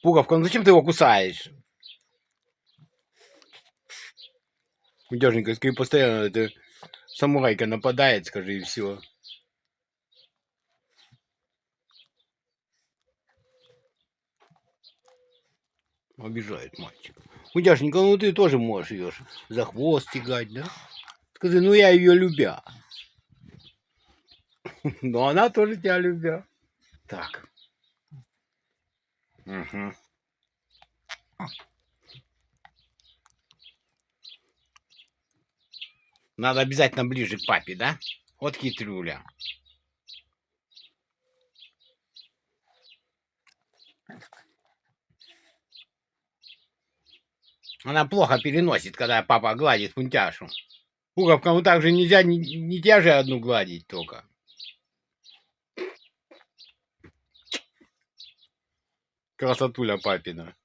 Пуговка, ну зачем ты его кусаешь? Мятежненько, скажи, постоянно это самурайка нападает, скажи, и все. Обижает мальчик. Мутяшенька, ну ты тоже можешь ее за хвост тягать, да? Скажи, ну я ее любя. Но она тоже тебя любя. Так. Угу. Надо обязательно ближе к папе, да? Вот хитрюля. Она плохо переносит, когда папа гладит пунтяшу. Пуговка, ну так же нельзя, не тебя же одну гладить только. Красотуля папина.